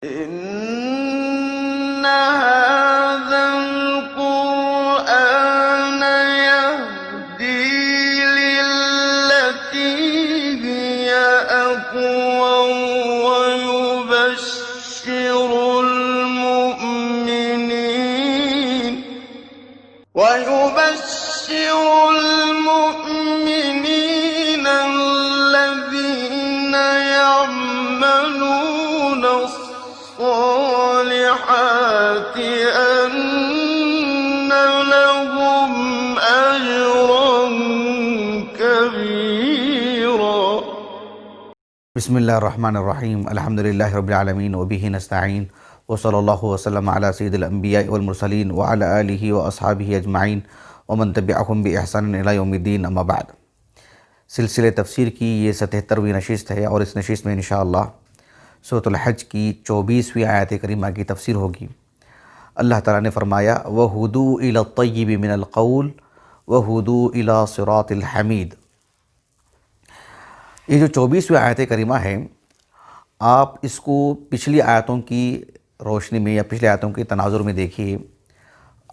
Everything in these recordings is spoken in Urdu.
إن هذا القرآن يهدي للتي هي أقوم ويبشر المؤمنين الذين يعملون الصالحات أن لهم أجرا كبيرا. بسم اللہ الرحمن الرحیم، الحمد للہ رب العالمین وبہ نستعین وصلی اللہ وسلم علی سید الانبیاء والمرسلین وعلی آلہ واصحابہ اجمعین ومن تبعہم بإحسان الی یوم الدین، اما بعد۔ سلسلہ تفسیر کی یہ 77ویں نشست ہے اور اس نشست میں انشاءاللہ سورۃ الحج کی 24ویں آیت کریمہ کی تفسیر ہوگی۔ اللہ تعالیٰ نے فرمایا وَہُدُوا إِلَى الطَّيِّبِ مِنَ الْقَوْلِ وَهُدُوا إِلَى صِرَاطِ الْحَمِيدِ۔ یہ جو 24ویں آیت کریمہ ہے، آپ اس کو پچھلی آیتوں کی روشنی میں یا پچھلی آیتوں کے تناظر میں دیکھیے۔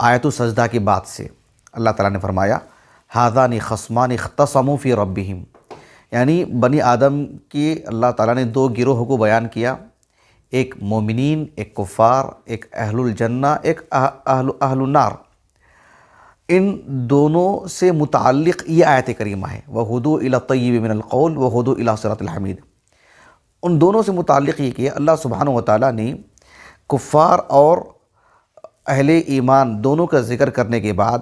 آیت السجدہ کی بات سے اللہ تعالیٰ نے فرمایا ھذان خصمان اختصموا فی ربہم، یعنی بنی آدم کی اللہ تعالیٰ نے دو گروہوں کو بیان کیا، ایک مومنین، ایک کفار، ایک اہل الجنہ، ایک اہل النار۔ ان دونوں سے متعلق یہ آیت کریمہ ہے وَہُدُوا إِلَى الطَّيِّبِ مِنَ الْقَوْلِ وَهُدُوا إِلَى صِرَاطِ الْحَمِيدِ۔ ان دونوں سے متعلق یہ کہ اللہ سبحانہ وتعالیٰ نے کفار اور اہل ایمان دونوں کا ذکر کرنے کے بعد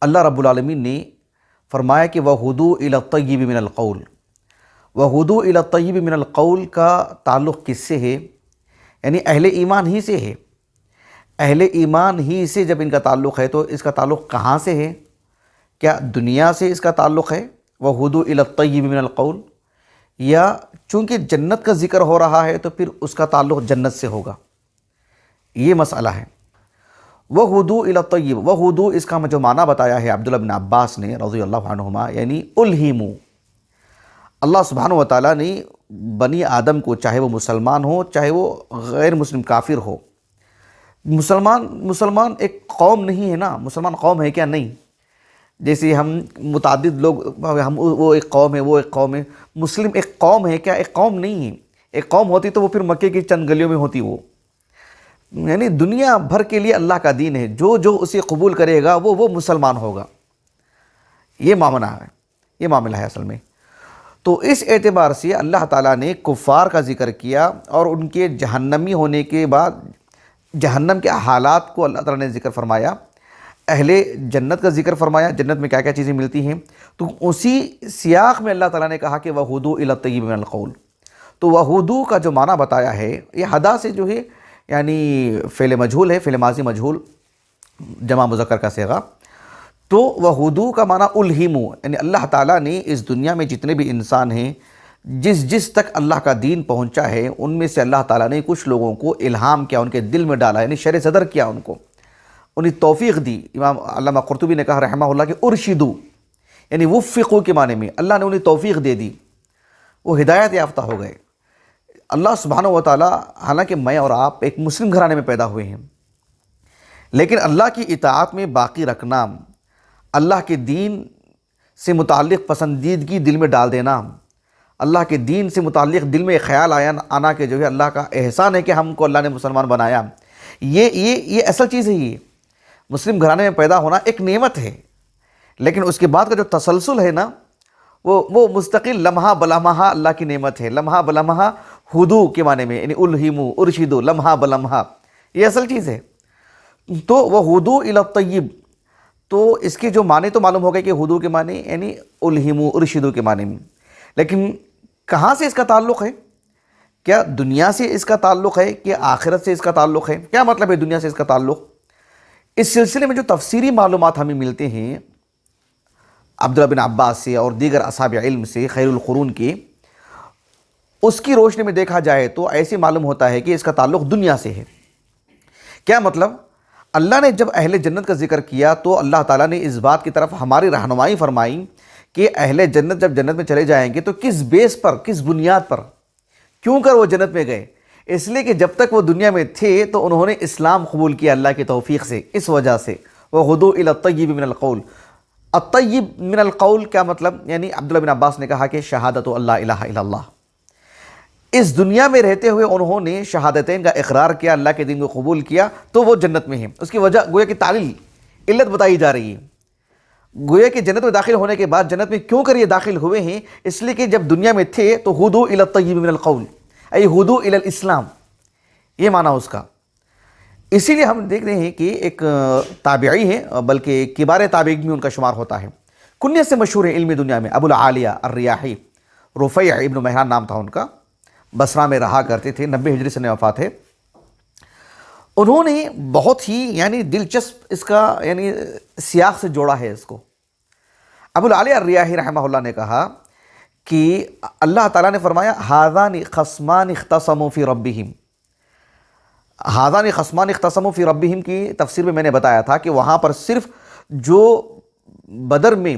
اللہ رب العالمین نے فرمایا کہ وَہُدُوا إِلَى الطَّيِّبِ مِنَ الْقَوْلِ۔ وَہُدُوا إِلَى الطَّيِّبِ مِنَ الْقَوْلِ کا تعلق کس سے ہے؟ یعنی اہل ایمان ہی سے ہے۔ اہل ایمان ہی سے جب ان کا تعلق ہے تو اس کا تعلق کہاں سے ہے؟ کیا دنیا سے اس کا تعلق ہے وَہُدُوا إِلَى الطَّيِّبِ مِنَ الْقَوْلِ، یا چونکہ جنت کا ذکر ہو رہا ہے تو پھر اس کا تعلق جنت سے ہوگا؟ یہ مسئلہ ہے۔ وَہُدُوا إِلَى الطَّيِّبِ، وَہُدُوا اس کا جو معنی بتایا ہے عبداللہ بن عباس نے رضی اللہ عنہما، یعنی الہموا۔ اللہ سبحانہ وتعالیٰ نے بنی آدم کو، چاہے وہ مسلمان ہو چاہے وہ غیر مسلم کافر ہو، مسلمان ایک قوم نہیں ہے نا، مسلمان قوم ہے کیا؟ نہیں۔ جیسے ہم متعدد لوگ وہ ایک قوم ہے، وہ ایک قوم ہے، مسلم ایک قوم ہے کیا؟ ایک قوم نہیں ہے۔ ایک قوم ہوتی تو وہ پھر مکے کی چند گلیوں میں ہوتی وہ، یعنی دنیا بھر کے لیے اللہ کا دین ہے، جو اسے قبول کرے گا وہ مسلمان ہوگا۔ یہ معاملہ ہے اصل میں۔ تو اس اعتبار سے اللہ تعالیٰ نے کفار کا ذکر کیا اور ان کے جہنمی ہونے کے بعد جہنم کے حالات کو اللہ تعالیٰ نے ذکر فرمایا، اہل جنت کا ذکر فرمایا، جنت میں کیا کیا چیزیں ملتی ہیں۔ تو اسی سیاق میں اللہ تعالیٰ نے کہا کہ وَہُدُوا إِلَى الطَّيِّبِ مِنَ الْقَوْلِ۔ تو وَہُدُوا کا جو معنی بتایا ہے یہ ہدا سے جو ہے، یعنی فعل مجہول ہے، فعل ماضی مجہول، جمع مذکر کا صیغہ۔ تو وَہُدُوا کا معنی الہموا، یعنی اللہ تعالیٰ نے اس دنیا میں جتنے بھی انسان ہیں، جس تک اللہ کا دین پہنچا ہے، ان میں سے اللہ تعالیٰ نے کچھ لوگوں کو الہام کیا، ان کے دل میں ڈالا، یعنی شرح صدر کیا، انہیں توفیق دی۔ امام علامہ قرطبی نے کہا رحمہ اللہ کہ ارشدوا، یعنی وفقوا کے معنی میں اللہ نے انہیں توفیق دے دی، وہ ہدایت یافتہ ہو گئے۔ اللہ سبحانہ وتعالیٰ، حالانکہ میں اور آپ ایک مسلم گھرانے میں پیدا ہوئے ہیں، لیکن اللہ کی اطاعت میں باقی رکھنا، اللہ کے دین سے متعلق پسندیدگی دل میں ڈال دینا، اللہ کے دین سے متعلق دل میں خیال آنا کہ جو ہے اللہ کا احسان ہے کہ ہم کو اللہ نے مسلمان بنایا، یہ اصل چیز ہے۔ یہ مسلم گھرانے میں پیدا ہونا ایک نعمت ہے، لیکن اس کے بعد کا جو تسلسل ہے نا، وہ مستقل لمحہ بلمحہ اللہ کی نعمت ہے، لمحہ بلمحہ ہدو کے معنی میں، یعنی الہموا ارشدوا، لمحہ بلمحہ، یہ اصل چیز ہے۔ تو وَہُدُوا إِلَى الطَّيِّبِ، تو اس کے جو معنی تو معلوم ہو گئے کہ ہدو کے معنی یعنی الہموا ارشدوا کے معنی میں، لیکن کہاں سے اس کا تعلق ہے؟ کیا دنیا سے اس کا تعلق ہے کہ آخرت سے اس کا تعلق ہے؟ کیا مطلب ہے دنیا سے اس کا تعلق؟ اس سلسلے میں جو تفسیری معلومات ہمیں ملتے ہیں عبداللہ بن عباس سے اور دیگر اصحاب علم سے، خیر القرون کے، اس کی روشنی میں دیکھا جائے تو ایسے معلوم ہوتا ہے کہ اس کا تعلق دنیا سے ہے۔ کیا مطلب؟ اللہ نے جب اہل جنت کا ذکر کیا تو اللہ تعالیٰ نے اس بات کی طرف ہماری رہنمائی فرمائی کہ اہل جنت جب جنت میں چلے جائیں گے تو کس بیس پر، کس بنیاد پر، کیوں کر وہ جنت میں گئے؟ اس لیے کہ جب تک وہ دنیا میں تھے تو انہوں نے اسلام قبول کیا اللہ کی توفیق سے، اس وجہ سے وَغُدُوا إِلَى الطَّيِّبِ مِنَ الْقَوْلِ۔ الطیب من القول کیا مطلب؟ یعنی عبداللہ بن عباس نے کہا کہ شہادت اللہ الہ الا اللہ، اس دنیا میں رہتے ہوئے انہوں نے شہادتین کا اقرار کیا، اللہ کے دین کو قبول کیا، تو وہ جنت میں ہیں۔ اس کی وجہ گویا کہ تعلیل علت بتائی جا رہی ہے، گویا کہ جنت میں داخل ہونے کے بعد جنت میں کیوں کر یہ داخل ہوئے ہیں؟ اس لیے کہ جب دنیا میں تھے تو ہدو الی الطیب من القول، ای ہدو الی الاسلام، یہ معنی اس کا۔ اسی لیے ہم دیکھ رہے ہیں کہ ایک تابعی ہے، بلکہ کبار تابعین میں ان کا شمار ہوتا ہے، کنیت سے مشہور ہے علمی دنیا میں، ابو العالیہ الریاحی، رفیع ابن مہران نام تھا ان کا، بصرہ میں رہا کرتے تھے، 90 ہجری سن وفات ہے۔ انہوں نے بہت ہی یعنی دلچسپ اس کا یعنی سیاق سے جوڑا ہے اس کو۔ ابو العالیہ الریاحی رحمہ اللہ نے کہا کہ اللہ تعالیٰ نے فرمایا ھذان خصمان اختصموا فی ربہم، ھذان خصمان اختصموا فی ربہم کی تفسیر میں نے بتایا تھا کہ وہاں پر صرف جو بدر میں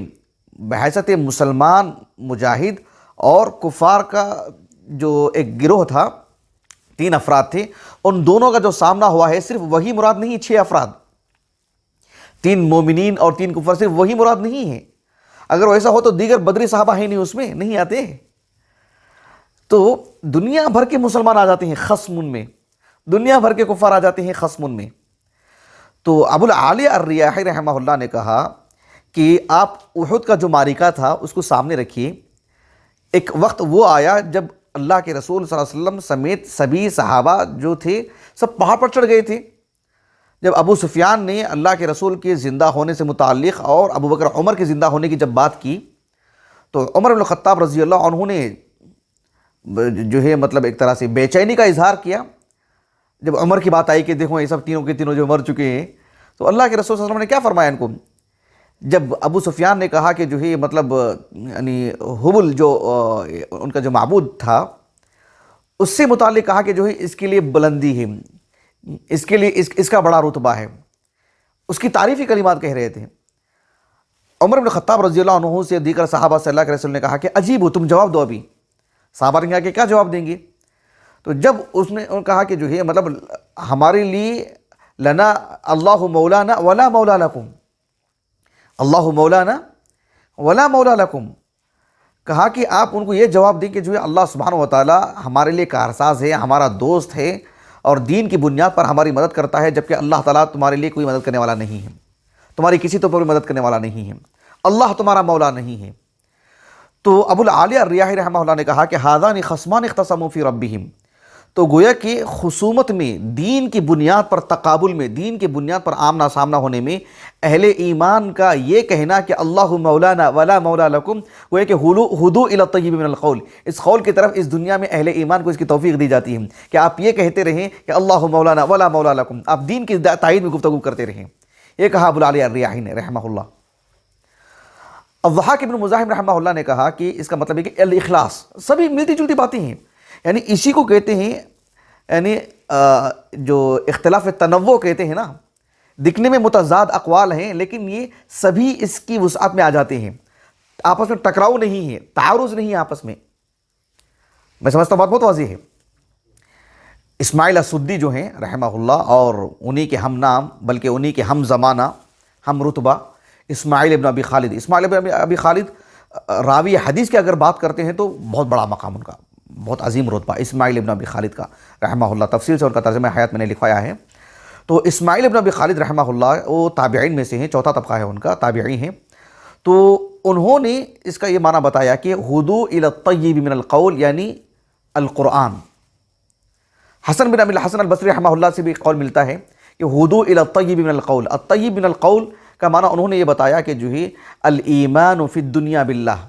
بحیثیت مسلمان مجاہد اور کفار کا جو ایک گروہ تھا، 3 افراد تھے، ان دونوں کا جو سامنا ہوا ہے صرف وہی مراد نہیں، 6 افراد، 3 مومنین اور 3 کفار، صرف وہی مراد نہیں ہے۔ اگر ویسا ہو تو دیگر بدری صحابہ ہیں نہیں، اس میں نہیں آتے، تو دنیا بھر کے مسلمان آ جاتے ہیں خصم میں، دنیا بھر کے کفار آ جاتے ہیں خصم میں۔ تو ابو العالیہ الریاحی رحمہ اللہ نے کہا کہ آپ احد کا جو معرکہ تھا اس کو سامنے رکھیے، ایک وقت وہ آیا جب اللہ کے رسول صلی اللہ علیہ وسلم سمیت سبھی صحابہ جو تھے سب پہاڑ پر چڑھ گئے تھے۔ جب ابو سفیان نے اللہ کے رسول کے زندہ ہونے سے متعلق اور ابو بکر عمر کے زندہ ہونے کی جب بات کی تو عمر بن الخطاب رضی اللہ عنہ نے جو ہے مطلب ایک طرح سے بے چینی کا اظہار کیا۔ جب عمر کی بات آئی کہ دیکھو یہ سب تینوں کے تینوں جو مر چکے ہیں، تو اللہ کے رسول صلی اللہ علیہ وسلم نے کیا فرمایا ان کو؟ جب ابو سفیان نے کہا کہ جو ہے مطلب یعنی حبل جو ان کا جو معبود تھا اس سے متعلق کہا کہ جو ہے اس کے لیے بلندی ہے، اس کے لیے اس کا بڑا رتبہ ہے، اس کی تعریفی کلمات کہہ رہے تھے۔ عمر بن خطاب رضی اللہ عنہ سے دیگر صحابہ سے اللہ کے رسول نے کہا کہ عجیب ہو، تم جواب دو ابھی۔ صحابہ نے کہا کہ کیا جواب دیں گے؟ تو جب اس نے کہا کہ جو ہے مطلب ہمارے لیے لنا اللہ مولانا ولا مولا لکم، اللہ مولانا ولا مولا لکم، کہا کہ آپ ان کو یہ جواب دیں کہ جو ہے اللہ سبحانہ و تعالی ہمارے لیے کارساز ہے، ہمارا دوست ہے اور دین کی بنیاد پر ہماری مدد کرتا ہے، جبکہ اللہ تعالیٰ تمہارے لیے کوئی مدد کرنے والا نہیں ہے، تمہاری کسی طور پر مدد کرنے والا نہیں ہے، اللہ تمہارا مولا نہیں ہے۔ تو ابو العالیہ الریاحی رحمہ اللہ نے کہا کہ ھذان خصمان اختصموا فی ربہم، تو گویا کہ خصومت میں، دین کی بنیاد پر تقابل میں، دین کی بنیاد پر آمنا سامنا ہونے میں اہل ایمان کا یہ کہنا کہ اللہ مولانا ولا مولا لکم، گویا کہ ہدو الی الطیب من القول، اس قول کی طرف اس دنیا میں اہل ایمان کو اس کی توفیق دی جاتی ہے کہ آپ یہ کہتے رہیں کہ اللہ مولانا ولا مولا لکم، آپ دین کی تائید میں گفتگو کرتے رہیں۔ یہ کہا ابو العالیہ الریاحی نے رحمہ اللہ۔ الضحاک ابن مزاحم رحمہ اللہ نے کہا کہ اس کا مطلب ہے کہ الاخلاص، سبھی ملتی جلتی باتیں ہیں، یعنی اسی کو کہتے ہیں یعنی جو اختلاف تنوع کہتے ہیں نا، دکھنے میں متضاد اقوال ہیں لیکن یہ سبھی اس کی وسعت میں آ جاتے ہیں، آپس میں ٹکراؤ نہیں ہے، تعارض نہیں ہے آپس میں۔ میں سمجھتا ہوں بات بہت واضح ہے۔ اسماعیل السدی جو ہیں رحمہ اللہ، اور انہی کے ہم نام بلکہ انہی کے ہم زمانہ ہم رتبہ اسماعیل ابن ابی خالد، اسماعیل ابن ابی خالد راوی حدیث کی اگر بات کرتے ہیں تو بہت بڑا مقام ان کا، بہت عظیم رتبہ اسماعیل ابن ابی خالد کا رحمہ اللہ۔ تفصیل سے ان کا ترجمہ حیات میں نے لکھوایا ہے۔ تو اسماعیل ابن ابی خالد رحمہ اللہ وہ تابعین میں سے ہیں، چوتھا طبقہ ہے ان کا، تابعی ہیں۔ تو انہوں نے اس کا یہ معنی بتایا کہ ہدو الی الطیب من القول یعنی القرآن۔ حسن بن ابی الحسن البصری رحمہ اللہ سے بھی قول ملتا ہے کہ ہدو الی الطیب من القول، الطیب من القول کا معنی انہوں نے یہ بتایا کہ جو ہے الایمان فی الدنیا باللہ۔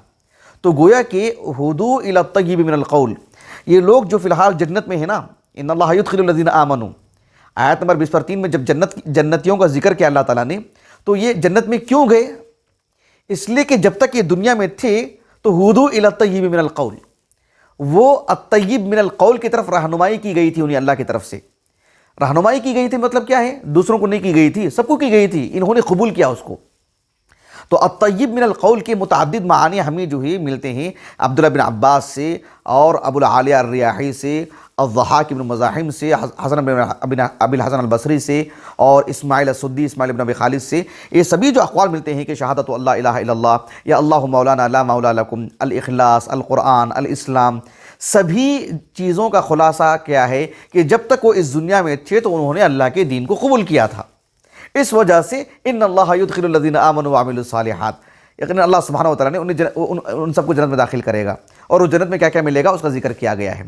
تو گویا کہ ہدو الی الطیب من القول، یہ لوگ جو فی الحال جنت میں ہیں نا، ان اللہ یدخل الذین آمنوا، آیت نمبر 20/3 میں جب جنتیوں کا ذکر کیا اللہ تعالیٰ نے، تو یہ جنت میں کیوں گئے؟ اس لیے کہ جب تک یہ دنیا میں تھے تو ہدو الی الطیب من القول، وہ الطیب من القول کی طرف رہنمائی کی گئی تھی، انہیں اللہ کی طرف سے رہنمائی کی گئی تھی۔ مطلب کیا ہے؟ دوسروں کو نہیں کی گئی تھی، سب کو کی گئی تھی، انہوں نے قبول کیا اس کو۔ تو الطیب من القول کے متعدد معانی ہمیں جو ہے ملتے ہیں عبداللہ بن عباس سے اور ابو العالیہ الریاحی سے، الضحاک بن مزاحم سے، حسن بن ابی الحسن البصری سے، اور اسماعیل السدی، اسماعیل بن ابی خالد سے، یہ سبھی جو اقوال ملتے ہیں کہ شہادت اللہ الہ الا اللہ یا اللہ مولانا لا مولا لکم، الاخلاص، القرآن، الاسلام، سبھی چیزوں کا خلاصہ کیا ہے کہ جب تک وہ اس دنیا میں تھے تو انہوں نے اللہ کے دین کو قبول کیا تھا۔ اس وجہ سے ان اللہ یدخل الذین آمنوا وعملوا الصالحات، یقیناً اللہ سبحانہ و تعالیٰ نے ان سب کو جنت میں داخل کرے گا، اور وہ جنت میں کیا کیا ملے گا اس کا ذکر کیا گیا ہے۔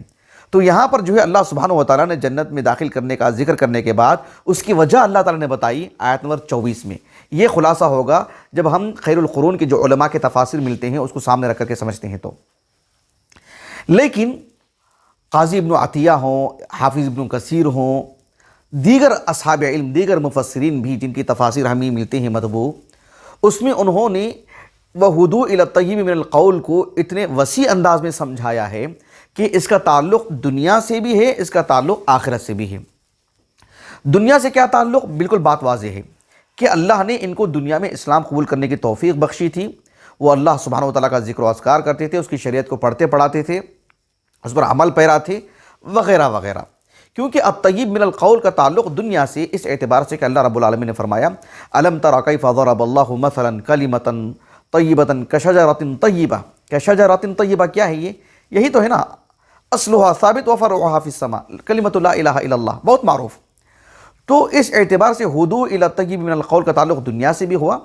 تو یہاں پر جو ہے اللہ سبحانہ و تعالیٰ نے جنت میں داخل کرنے کا ذکر کرنے کے بعد اس کی وجہ اللہ تعالیٰ نے بتائی آیت نمبر 24 میں۔ یہ خلاصہ ہوگا جب ہم خیر القرون کے جو علماء کے تفاسیر ملتے ہیں اس کو سامنے رکھ کر کے سمجھتے ہیں تو۔ لیکن قاضی ابن عطیہ ہوں، حافظ ابن کثیر ہوں، دیگر اصحاب علم، دیگر مفسرین بھی جن کی تفاسیر ہمیں ملتے ہیں مطبوع، اس میں انہوں نے وَہُدُوء إِلَى الطَّيِّبِ مِنَ الْقَوْلِ کو اتنے وسیع انداز میں سمجھایا ہے کہ اس کا تعلق دنیا سے بھی ہے، اس کا تعلق آخرت سے بھی ہے۔ دنیا سے کیا تعلق؟ بالکل بات واضح ہے کہ اللہ نے ان کو دنیا میں اسلام قبول کرنے کی توفیق بخشی تھی، وہ اللہ سبحانہ و تعالیٰ کا ذکر و اذکار کرتے تھے، اس کی شریعت کو پڑھتے پڑھاتے تھے، اس پر عمل پیرا تھے، وغیرہ وغیرہ۔ کیونکہ الطیب من القول کا تعلق دنیا سے اس اعتبار سے کہ اللہ رب العالمین نے فرمایا الم تر کیف ضرب اللہ مثلا کلمۃ طیبۃ کشجرۃ طیبہ۔ کشجرۃ طیبہ کیا ہے؟ یہی تو ہے نا، اصلها ثابت وفرعها فی السماء، کلمۃ لا الہ الا اللہ، بہت معروف۔ تو اس اعتبار سے ہدوء الی الطیب من القول کا تعلق دنیا سے بھی ہوا،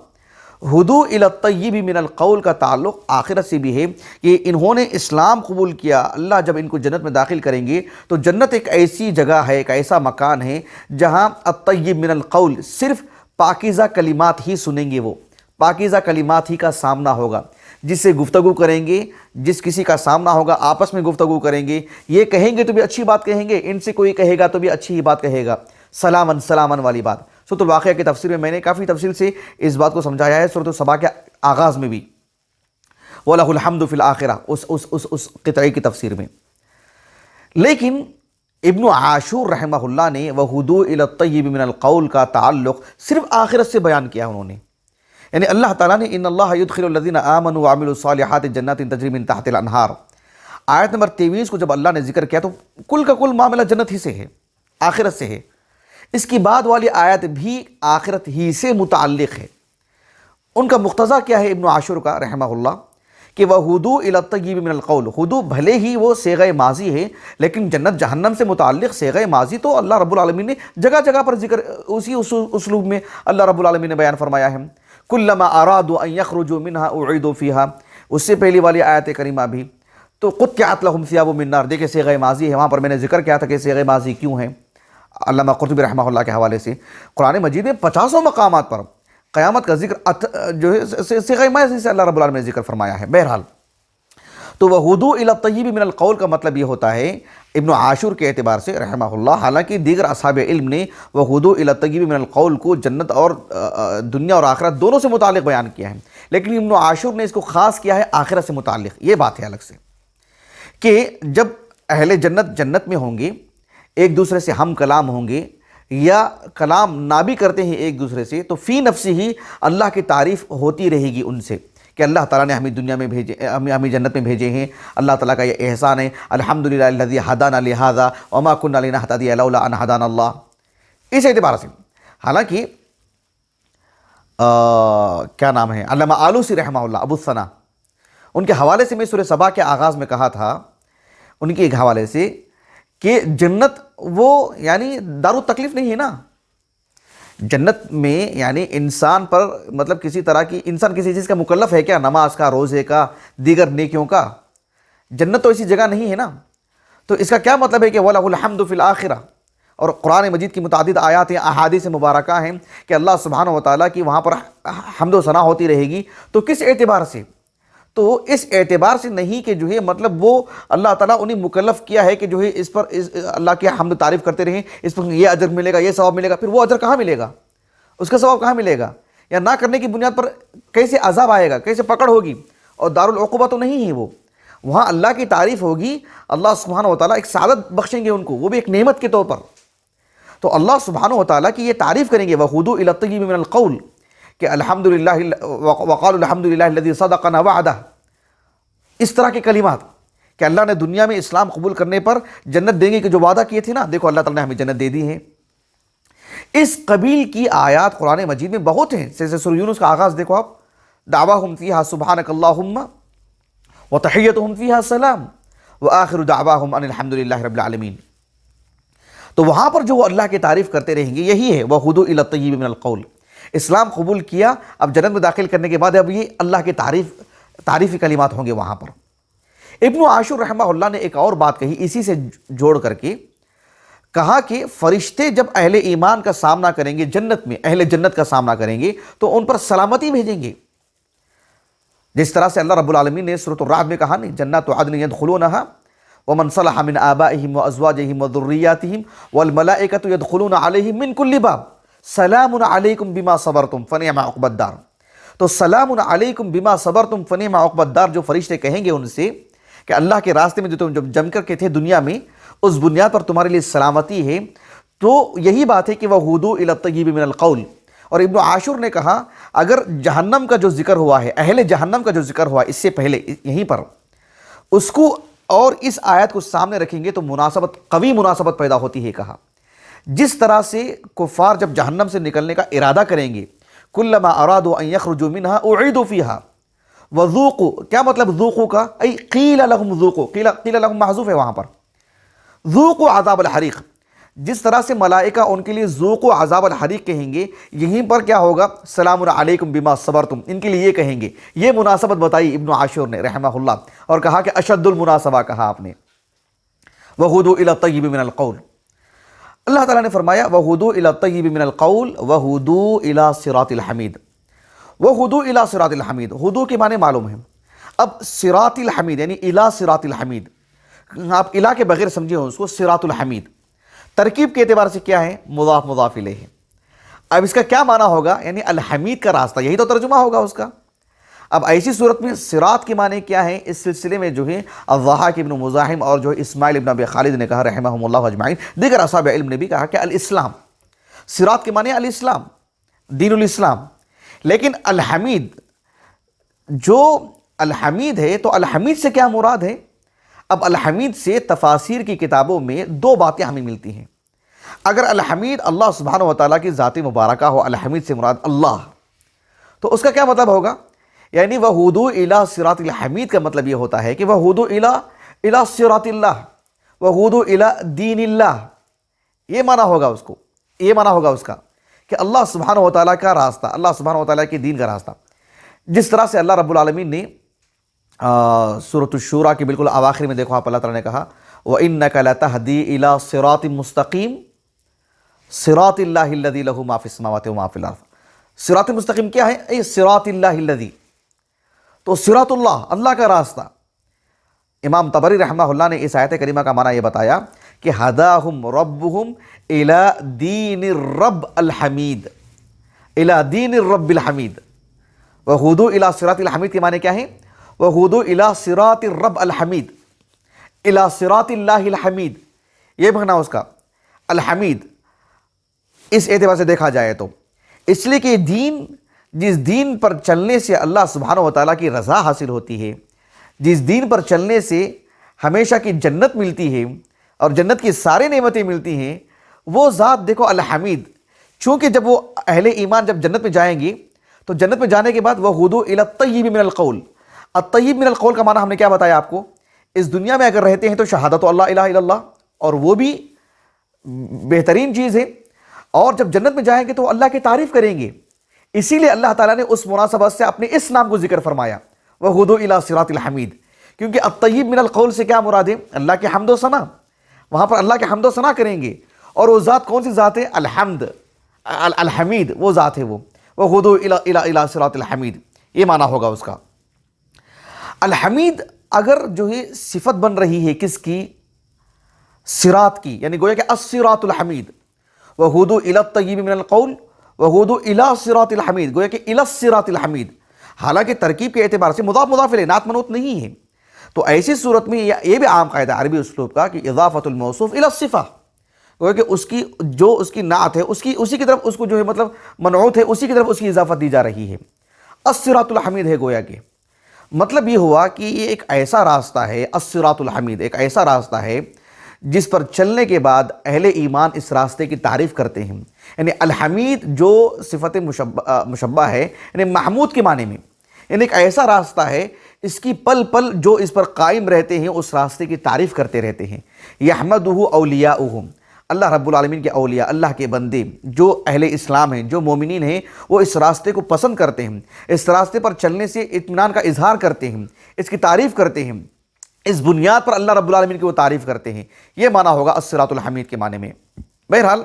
ہدوء الی الطیب من القول کا تعلق آخرت سے بھی ہے کہ انہوں نے اسلام قبول کیا، اللہ جب ان کو جنت میں داخل کریں گے تو جنت ایک ایسی جگہ ہے، ایک ایسا مکان ہے جہاں الطیب من القول صرف پاکیزہ کلمات ہی سنیں گے، وہ پاکیزہ کلمات ہی کا سامنا ہوگا، جس سے گفتگو کریں گے، جس کسی کا سامنا ہوگا آپس میں گفتگو کریں گے، یہ کہیں گے تو بھی اچھی بات کہیں گے، ان سے کوئی کہے گا تو بھی اچھی ہی بات کہے گا، سلامن سلامن والی بات۔ سورۃ الواقعہ کی تفسیر میں نے کافی تفصیل سے اس بات کو سمجھایا ہے، سورۃ السبا کے آغاز میں بھی، وَلَهُ الْحَمْدُ فِي الْآخِرَةِ، اس قطعے کی تفسیر میں۔ لیکن ابن عاشور رحمہ اللہ نے وَهُدُوء إِلَى الطَّيِّبِ مِنَ الْقَوْلِ کا تعلق صرف آخرت سے بیان کیا انہوں نے، یعنی اللہ تعالیٰ نے ان اللہ يدخل الذین آمنوا وعملوا الصالحات جنات تجری من تحت الانہار، آیت نمبر 23 کو جب اللہ نے ذکر کیا تو کل کا کل معاملہ جنت ہی سے ہے، آخرت سے ہے۔ اس کی بعد والی آیت بھی آخرت ہی سے متعلق ہے۔ ان کا مقتضیٰ کیا ہے ابن عاشور کا رحمہ اللہ کہ وَهُدُوء إِلَى الطَّيِّبِ مِنَ الْقَوْلِ، ہدو بھلے ہی وہ صیغہ ماضی ہے لیکن جنت جہنم سے متعلق صیغہ ماضی تو اللہ رب العالمین نے جگہ جگہ پر ذکر اسی اسلوب میں اللہ رب العالمین نے بیان فرمایا ہے۔ كُلَّمَا أَرَادُوا أَن يَخْرُجُوا مِنْهَا أُعِيدُوا فِيهَا، اس سے پہلی والی آیت کریمہ بھی تو قُطِّعَتْ لَهُمْ ثِيَابٌ مِّن نَّارٍ، دیکھیں صیغہ ماضی ہے، وہاں پر میں نے ذکر کیا تھا کہ صیغہ ماضی کیوں ہے، علامہ قرطبی رحمہ اللہ کے حوالے سے قرآن مجید میں 50 مقامات پر قیامت کا ذکر جو ہے صیغہ ماضی سے اللہ رب العالمین نے ذکر فرمایا ہے۔ بہرحال تو وَهُدُوء إِلَى الطَّيِّبِ مِنَ الْقَوْلِ کا مطلب یہ ہوتا ہے ابن عاشور کے اعتبار سے رحمہ اللہ، حالانکہ دیگر اصحاب علم نے وَهُدُوء إِلَى الطَّيِّبِ مِنَ الْقَوْلِ کو جنت اور دنیا اور آخرت دونوں سے متعلق بیان کیا ہے، لیکن ابن عاشور نے اس کو خاص کیا ہے آخرت سے متعلق۔ یہ بات ہے الگ سے کہ جب اہل جنت جنت میں ہوں گے، ایک دوسرے سے ہم کلام ہوں گے یا کلام نہ بھی کرتے ہیں ایک دوسرے سے، تو فی نفسی ہی اللہ کی تعریف ہوتی رہے گی ان سے کہ اللہ تعالیٰ نے ہمیں دنیا میں بھیجے، ہمیں جنت میں بھیجے ہیں، اللہ تعالیٰ کا یہ احسان ہے، الحمدللہ الذی ہدانا لہذا وما كنا لنہتدی لولا ان ہدانا اللہ۔ اس اعتبار سے حالانکہ کیا نام ہے علامہ آلوسی رحمہ اللہ ابو الثنا، ان کے حوالے سے میں سورہ سبا کے آغاز میں کہا تھا ان کے ایک حوالے سے کہ جنت وہ یعنی دار التکلیف نہیں ہے نا، جنت میں یعنی انسان پر مطلب کسی طرح کی انسان کسی چیز کا مکلف ہے کیا، نماز کا، روزے کا، دیگر نیکیوں کا، جنت تو ایسی جگہ نہیں ہے نا۔ تو اس کا کیا مطلب ہے کہ وَلَهُ الْحَمْدُ فِي الْآخِرَةِ، اور قرآن مجید کی متعدد آیات ہیں، احادیث مبارکہ ہیں کہ اللہ سبحانہ و تعالیٰ کی وہاں پر حمد و ثنا ہوتی رہے گی۔ تو کس اعتبار سے؟ تو اس اعتبار سے نہیں کہ جو ہے مطلب وہ اللہ تعالیٰ انہیں مکلف کیا ہے کہ جو ہے اس پر اللہ کی حمد تعریف کرتے رہیں، اس پر یہ اجر ملے گا، یہ ثواب ملے گا، پھر وہ اجر کہاں ملے گا، اس کا ثواب کہاں ملے گا، یا نہ کرنے کی بنیاد پر کیسے عذاب آئے گا، کیسے پکڑ ہوگی، اور دارالعقوبہ تو نہیں ہے وہ، وہاں اللہ کی تعریف ہوگی، اللہ سبحانہ و تعالیٰ ایک سعادت بخشیں گے ان کو، وہ بھی ایک نعمت کے طور پر۔ تو اللہ سبحانہ و تعالیٰ کی یہ تعریف کریں گے وَهُدُوء إِلَى الطَّيِّبِ مِنَ الْقَوْلِ، کہ الحمدللہ وقالوا الحمدللہ الذی صدقنا وعدہ، اس طرح کے کلمات کہ اللہ نے دنیا میں اسلام قبول کرنے پر جنت دیں گے کہ جو وعدہ کیے تھے نا، دیکھو اللہ تعالیٰ نے ہمیں جنت دے دی ہے۔ اس قبیل کی آیات قرآن مجید میں بہت ہیں۔ جیسے سورہ یونس کا آغاز دیکھو آپ، دعواہم فیہا سبحانک اللہم وتحیتہم فیہا سلام وآخر دعواہم ان الحمدللہ رب العالمین۔ تو وہاں پر جو وہ اللہ کی تعریف کرتے رہیں گے یہی ہے وَہُدُوا إِلَى الطَّيِّبِ مِنَ الْقَوْلِ۔ اسلام قبول کیا، اب جنت میں داخل کرنے کے بعد اب یہ اللہ کے تعریفی کلمات ہوں گے وہاں پر۔ ابن عاشور رحمہ اللہ نے ایک اور بات کہی اسی سے جوڑ کر کے، کہا کہ فرشتے جب اہل ایمان کا سامنا کریں گے جنت میں، اہل جنت کا سامنا کریں گے تو ان پر سلامتی بھیجیں گے، جس طرح سے اللہ رب العالمین نے سورۃ الرعد میں کہا نہیں، جنات عدن يدخلونها ومن صلح من آبائهم وازواجهم وذرياتهم والملائکۃ يدخلون علیہم من کل باب سلام علیکم بما صبرتم فنعم عقبی الدار۔ تو سلام علیکم بما صبرتم فنعم عقبی الدار جو فرشتے کہیں گے ان سے کہ اللہ کے راستے میں جو تم جم کر کے تھے دنیا میں، اس بنیاد پر تمہارے لیے سلامتی ہے۔ تو یہی بات ہے کہ وَہُدُوا إِلَى الطَّيِّبِ مِنَ الْقَوْلِ۔ اور ابن عاشور نے کہا اگر جہنم کا جو ذکر ہوا ہے، اہل جہنم کا جو ذکر ہوا اس سے پہلے یہیں پر، اس کو اور اس آیت کو سامنے رکھیں گے تو مناسبت، قوی مناسبت پیدا ہوتی ہے۔ کہا جس طرح سے کفار جب جہنم سے نکلنے کا ارادہ کریں گے، کلما ارادوا ان یخرجوا منها اعیدوا فیہا وذوقوا، کیا مطلب ذوقوا کا؟ ای قیل لهم ذوقوا، قیل لهم محذوف ہے وہاں پر، ذوقوا عذاب الحریق۔ جس طرح سے ملائکہ ان کے لیے ذوقوا عذاب الحریق کہیں گے، یہیں پر کیا ہوگا؟ سلام علیکم بما صبرتم، ان کے لیے یہ کہیں گے۔ یہ مناسبت بتائی ابن عاشور نے رحمہ اللہ، اور کہا کہ اشد المناسبہ کہا آپ نے، وَہُدُوا إِلَى الطَّيِّبِ مِنَ الْقَوْلِ۔ اللہ تعالیٰ نے فرمایا وَہُدُوا إِلَى الطَّيِّبِ مِنَ الْقَوْلِ وَہُدُوا إِلَى صِرَاطِ الْحَمِيدِ۔ وَہُدُوا إِلَى صِرَاطِ الْحَمِيدِ، ہدو کے معنی معلوم ہے۔ اب صراط الحمید یعنی الی صراط الحمید، آپ الہ کے بغیر سمجھیں اس کو، صراط الحمید ترکیب کے اعتبار سے کیا ہے؟ مضاف مضاف الیہ۔ اب اس کا کیا معنی ہوگا؟ یعنی الحمید کا راستہ، یہی تو ترجمہ ہوگا اس کا۔ اب ایسی صورت میں صراط کے معنی کیا ہے؟ اس سلسلے میں جو ہے الضحاک ابن مزاحم اور جو اسماعیل ابن ابی خالد نے کہا رحمہم اللہ اجمعین، دیگر اصحاب علم نے بھی کہا کہ الاسلام، صراط کے معنی الاسلام، دین الاسلام۔ لیکن الحمید، جو الحمید ہے تو الحمید سے کیا مراد ہے؟ اب الحمید سے تفاسیر کی کتابوں میں دو باتیں ہمیں ملتی ہیں۔ اگر الحمید اللہ سبحانہ وتعالیٰ کی ذات مبارکہ ہو، الحمید سے مراد اللہ، تو اس کا کیا مطلب ہوگا؟ یعنی وَہُدُوا إِلَى صِرَاطِ الحمید کا مطلب یہ ہوتا ہے کہ وَہُدُوا إِلَى صِرَاطِ اللہ، وَہُدُوا إِلَى دین اللہ، یہ معنی ہوگا اس کو، یہ معنی ہوگا اس کا کہ اللہ سبحانہ وتعالیٰ کا راستہ، اللہ سبحانہ وتعالیٰ کے دین کا راستہ۔ جس طرح سے اللہ رب العالمین نے سورۃ الشورى کے بالکل اواخر میں دیکھو آپ، اللہ تعالیٰ نے کہا وَإِنَّكَ لَتَهْدِي إِلَى صِرَاطٍ مُسْتَقِيمٍ صِرَاطِ اللَّهِ الَّذِي لَهُ مَا فِي السَّمَاوَاتِ وَمَا فِي الْأَرْضِ۔ صراط مستقیم کیا ہے؟ اے صراط اللہ الذی، تو صراط اللہ، اللہ کا راستہ۔ امام طبری رحمہ اللہ نے اس آیت کریمہ کا معنی یہ بتایا کہ ہداہم ربہم الی دین الرب الحمید، الی دین الرب الحمید۔ وہدوا الی صراط الحمید کے معنی کیا ہے؟ وہدوا الی صراط الرب الحمید، الی صراط اللہ الحمید، یہ معنی اس کا الحمید۔ اس اعتبار سے دیکھا جائے تو اس لیے کہ دین، جس دین پر چلنے سے اللہ سبحانہ وتعالیٰ کی رضا حاصل ہوتی ہے، جس دین پر چلنے سے ہمیشہ کی جنت ملتی ہے اور جنت کی ساری نعمتیں ملتی ہیں، وہ ذات دیکھو الحمید۔ چونکہ جب وہ اہل ایمان جب جنت میں جائیں گے تو جنت میں جانے کے بعد وَہُدُوا إِلَى الطَّيِّبِ مِنَ الْقَوْلِ، الطیب من القول کا معنی ہم نے کیا بتایا آپ کو؟ اس دنیا میں اگر رہتے ہیں تو شہادت اللہ الہ الا اللہ، اور وہ بھی بہترین چیز ہے، اور جب جنت میں جائیں گے تو اللہ کی تعریف کریں گے۔ اسی لیے اللہ تعالیٰ نے اس مناسبت سے اپنے اس نام کو ذکر فرمایا وَہُدُوا إِلَى صِرَاطِ الْحَمِيدِ، کیونکہ الطیب من القول سے کیا مراد ہے؟ اللہ کے حمد و ثنا، وہاں پر اللہ کے حمد و ثنا کریں گے۔ اور وہ ذات کون سی ذات ہے؟ الحمد، الحمید، وہ ذات ہے وہ، وَہُدُوا إِلَى صِرَاطِ الْحَمِيدِ، یہ معنی ہوگا اس کا۔ الحمید اگر جو ہے صفت بن رہی ہے کس کی؟ صراط کی، یعنی گویا کہ الصراط الحمید، وَہُدُوا إِلَى الطَّيِّبِ مِنَ الْقَوْلِ وَہُدُوا إِلَى صِرَاطِ الْحَمِيدِ، گویا کہ إِلَى الصِّرَاطِ الْحَمِيدِ، حالانکہ ترکیب کے اعتبار سے مضاف مضاف الیہ نعت منعوت نہیں ہے۔ تو ایسی صورت میں یہ بھی عام قاعدہ عربی اسلوب کا کہ اضافت الموصوف إِلَى الصفہ، گویا کہ اس کی جو اس کی نعت ہے اسی کی طرف اس کو جو ہے مطلب منعوت ہے، اسی کی طرف اس کی اضافت دی جا رہی ہے۔ الصراط الحمید ہے گویا کہ مطلب یہ ہوا کہ یہ ایک ایسا راستہ ہے، الصراط الحمید ایک ایسا راستہ ہے جس پر چلنے کے بعد اہل ایمان اس راستے کی تعریف کرتے ہیں۔ یعنی الحمید جو صفت مشبہ ہے، یعنی محمود کے معنی میں، یعنی ایک ایسا راستہ ہے اس کی پل پل جو اس پر قائم رہتے ہیں اس راستے کی تعریف کرتے رہتے ہیں۔ یحمدہ اولیاؤہم، اللہ رب العالمین کے اولیاء، اللہ کے بندے جو اہل اسلام ہیں، جو مومنین ہیں، وہ اس راستے کو پسند کرتے ہیں، اس راستے پر چلنے سے اطمینان کا اظہار کرتے ہیں، اس کی تعریف کرتے ہیں، اس بنیاد پر اللہ رب العالمین کی وہ تعریف کرتے ہیں۔ یہ معنی ہوگا الصراط الحمید کے معنی میں۔ بہرحال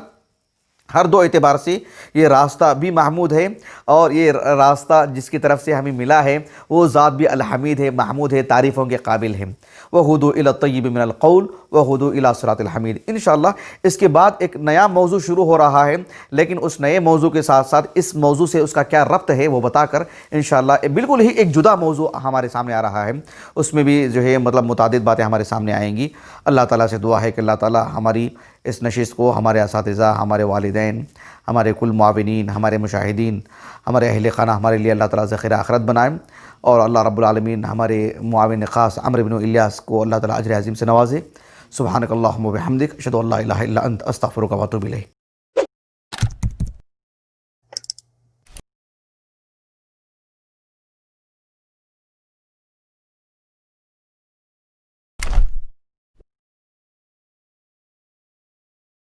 ہر دو اعتبار سے یہ راستہ بھی محمود ہے، اور یہ راستہ جس کی طرف سے ہمیں ملا ہے وہ ذات بھی الحمید ہے، محمود ہے، تعریفوں کے قابل ہے۔ وَہُدُوا إِلَى الطَّيِّبِ مِنَ الْقَوْلِ وَهُدُوا إِلَى صِرَاطِ الْحَمِيدِ۔ انشاءاللہ اس کے بعد ایک نیا موضوع شروع ہو رہا ہے، لیکن اس نئے موضوع کے ساتھ ساتھ اس موضوع سے اس کا کیا ربط ہے وہ بتا کر انشاءاللہ بالکل ہی ایک جدا موضوع ہمارے سامنے آ رہا ہے، اس میں بھی جو ہے مطلب متعدد باتیں ہمارے سامنے آئیں گی۔ اللہ تعالیٰ سے دعا ہے کہ اللہ تعالیٰ ہماری اس نشست کو، ہمارے اساتذہ، ہمارے والدین، ہمارے کل معاونین، ہمارے مشاہدین، ہمارے اہل خانہ، ہمارے لیے اللہ تعالیٰ ذخیرہ آخرت بنائیں، اور اللہ رب العالمین ہمارے معاون خاص عمرو بن الیاس کو اللہ تعالیٰ اجر عظیم سے نوازے۔ سبحانک اللہم و بحمدک، اشہد ان لا الہ الا انت، استغفرک و اتوب الیک۔